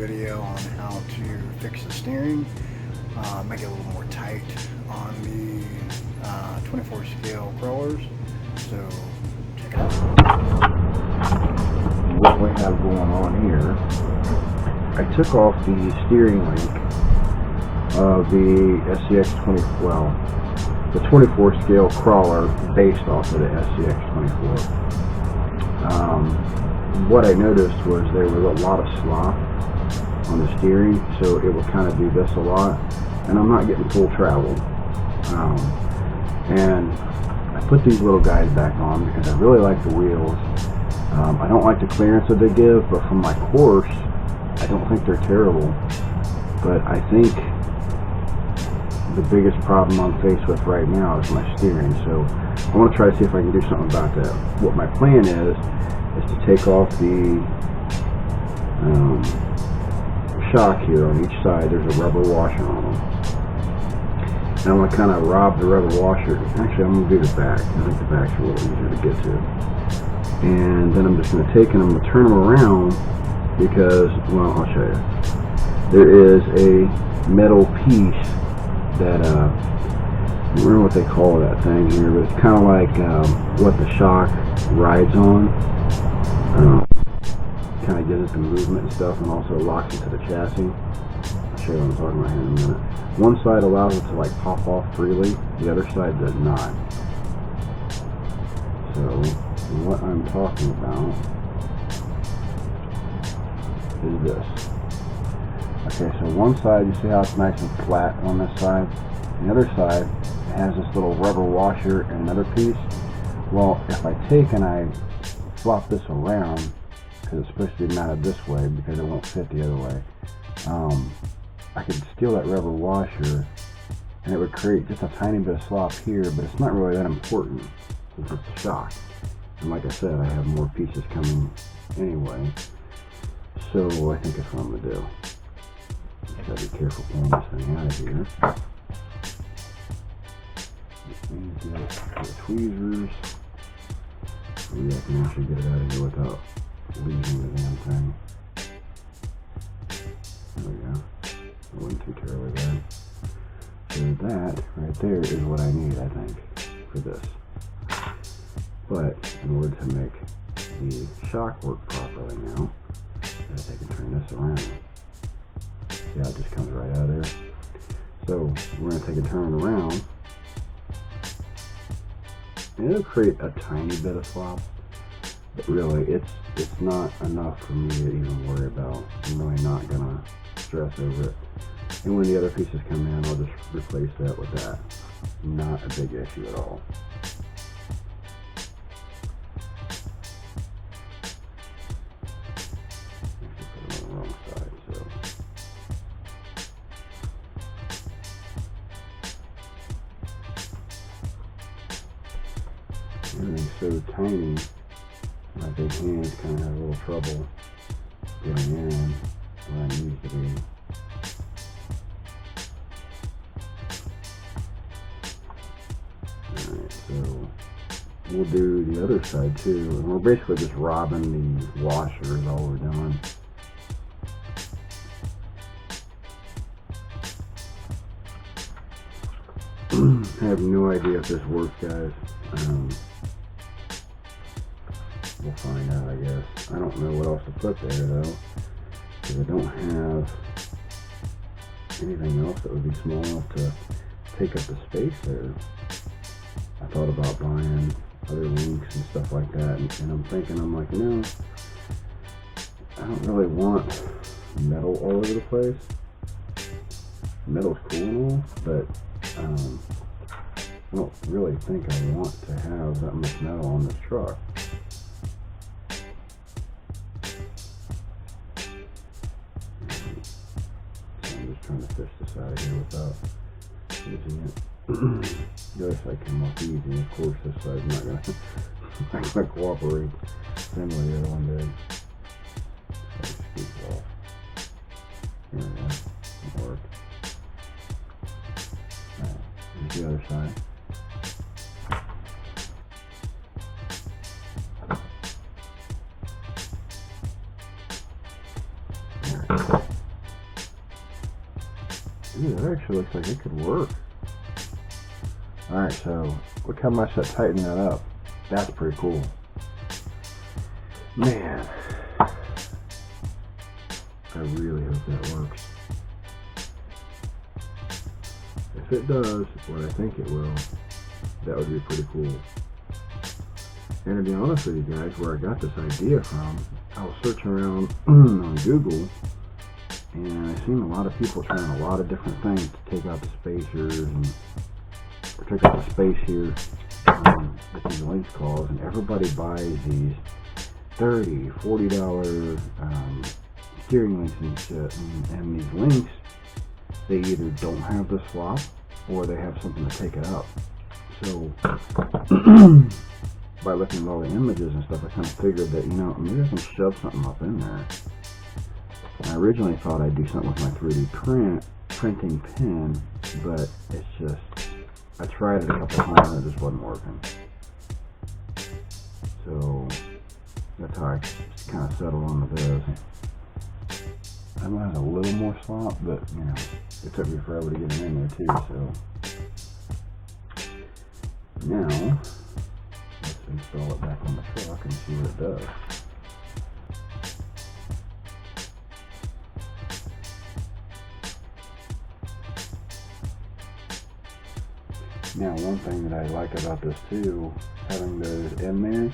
video on how to fix the steering, make it a little more tight on the 24 scale crawlers. So check it out. What we have going on here, I took off the steering link of the SCX20, well, the 24 scale crawler based off of the SCX24. What I noticed was there was a lot of slop on the steering, so it would kind of do this a lot, and I'm not getting full travel. And I put these little guys back on because I really like the wheels. I don't like the clearance that they give, but from my course, I don't think they're terrible. But I think the biggest problem I'm faced with right now is my steering, so I want to try to see if I can do something about that. What my plan is to take off the shock here on each side. There's a rubber washer on them, and I want to kind of rob the rubber washer. Actually, I'm going to do the back. I think the back's a little easier to get to. And then I'm just going to take and I'm going to turn them around because, well, I'll show you. There is a metal piece that, I don't remember what they call that thing here, but it's kind of like what the shock rides on. Kind of gives it the movement and stuff, and also locks it to the chassis. I'll show you what I'm talking about here in a minute. One side allows it to like pop off freely, the other side does not. So what I'm talking about is this. Okay, so one side, you see how it's nice and flat on this side? The other side, it has this little rubber washer and another piece. Well, if I take and I flop this around, because it's supposed to be mounted this way because it won't fit the other way, I could steal that rubber washer and it would create just a tiny bit of slop here, but it's not really that important since it's a shock. And like I said, I have more pieces coming anyway, so I think that's what I'm going to do. Just gotta be careful pulling this thing out of here. Get the tweezers. Maybe I can actually get it out of here without losing the damn thing. There we go. That wasn't too terribly bad. So that right there is what I need, I think, for this. But in order to make the shock work properly now, I can turn this around. See how it just comes right out of there? So we're going to take a turn around, and it'll create a tiny bit of slop, but really it's not enough for me to even worry about. I'm really not going to stress over it. And when the other pieces come in, I'll just replace that with that. Not a big issue at all. Everything's so tiny, my big hands kind of have a little trouble getting in where I need to be. Alright, so we'll do the other side too, and we're basically just robbing the washer is all we're doing. I have no idea if this works, guys. We'll find out, I guess. I don't know what else to put there, though, because I don't have anything else that would be small enough to take up the space there. I thought about buying other links and stuff like that, and I'm thinking, I'm like, no, I don't really want metal all over the place. Metal's cool and all, but I don't really think I want to have that much metal on this truck. So I'm just trying to fish this out of here without using it. The other side came off easy. Of course, this side's not gonna cooperate. Same way the other one did. So it scoops off. Here we go. It'll work. Alright, here's the other side. There. actually looks like it could work. Alright, so look how much that tightened that up. That's pretty cool. Man, I really hope that works. If it does what I think it will, that would be pretty cool. And to be honest with you guys, where I got this idea from, I was searching around on Google, and I seen a lot of people trying a lot of different things to take out the spacers and take out the space here that these links cause, and everybody buys these $30, $40 steering links and shit, and these links, they either don't have the swap or they have something to take it out. So by looking at all the images and stuff, I kind of figured that, you know, maybe I can shove something up in there. I originally thought I'd do something with my 3D printing pen, but it's just, I tried it a couple times and it just wasn't working. So that's how I kind of settled on this. I might have a little more slop, but you know, it took me forever to get it in there too. So now let's install it back on the truck and see what it does. Now, one thing that I like about this too, having those in there,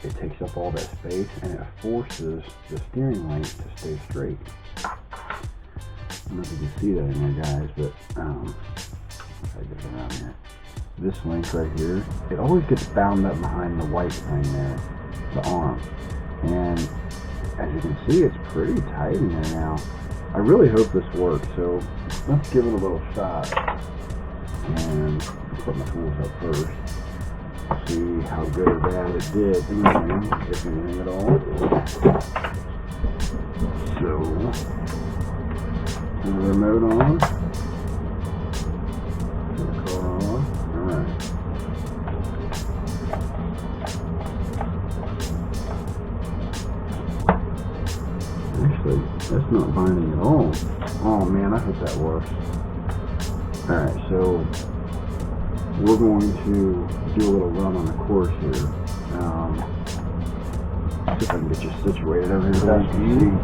it takes up all that space and it forces the steering link to stay straight. I don't know if you can see that in there, guys, but if I get it around here, this link right here, it always gets bound up behind the white thing there, the arm, and as you can see, it's pretty tight in there now. I really hope this works, so let's give it a little shot. And put my tools up first. See how good or bad it did. Anything, if anything at all. So, turn the remote on. Turn the car on. Alright. Actually, that's not binding at all. Oh man, I hope that works. Alright, so we're going to do a little run on the course here. See if I can get you situated over here without you.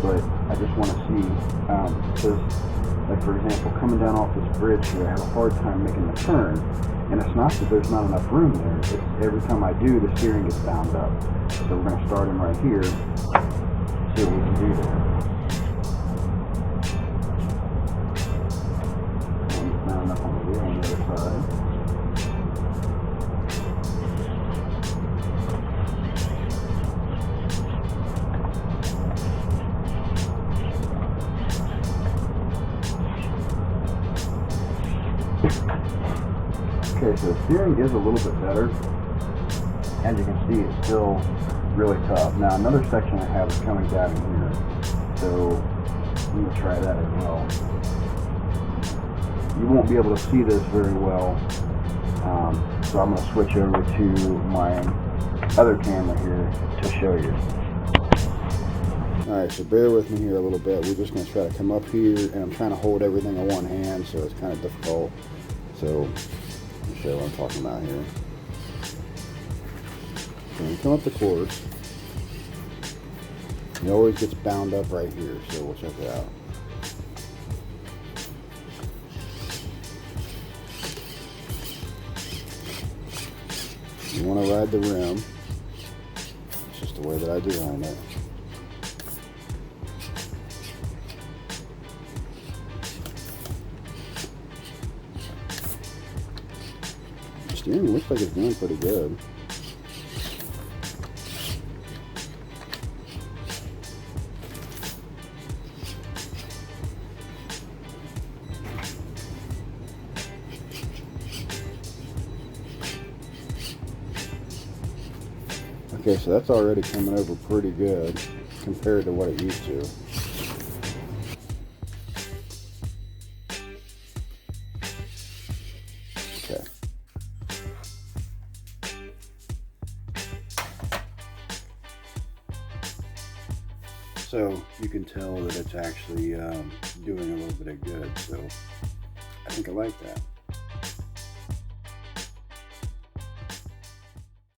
But I just want to see, because, like for example, coming down off this bridge here, I have a hard time making the turn. And it's not that there's not enough room there. It's every time I do, the steering gets bound up. So we're going to start in right here, see what we can do there. Bound up on the wheel on the other side. Okay, so the steering is a little bit better. As you can see, it's still really tough. Now another section I have is coming down in here. So I'm going to try that as well. You won't be able to see this very well, so I'm going to switch over to my other camera here to show you. Alright, so bear with me here a little bit. We're just going to try to come up here, and I'm trying to hold everything in one hand, so it's kind of difficult. So, let me show you what I'm talking about here. So when you come up the course, it always gets bound up right here, so we'll check it out. You want to ride the rim. It's just the way that I designed it. The steering looks like it's doing pretty good. Okay, so that's already coming over pretty good compared to what it used to. Okay. So you can tell that it's actually doing a little bit of good. So I think I like that.